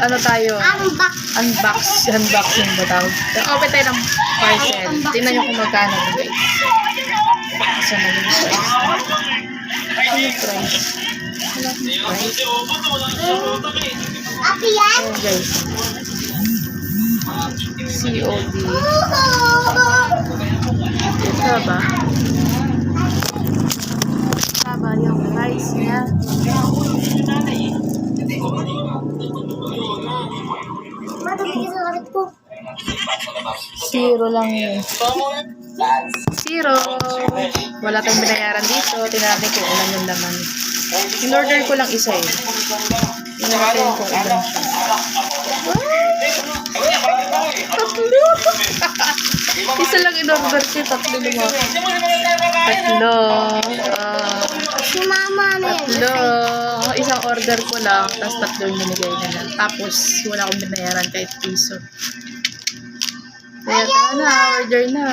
ano tayo? Unboxing ba tawag? Open tayo ng parcel. Tingnan nyo kung magkano guys. Saan na yung price? Ano yung price? Wala yung price. Ayan guys. COD. Ito ba? Ito ba yung price niya? Zero lang yun. Zero. Wala tayong binayaran dito. Tingnan natin kung ilan yung laman. In-order ko lang isa eh. Tingnan natin kung ilan siya. Tatlo! Isa lang in-order siya. Tatlo naman. Tatlo. Tatlo. Isang order ko lang. Tapos tatlo yung binigay nila. Tapos wala akong binayaran kahit piso. Kaya na, order na.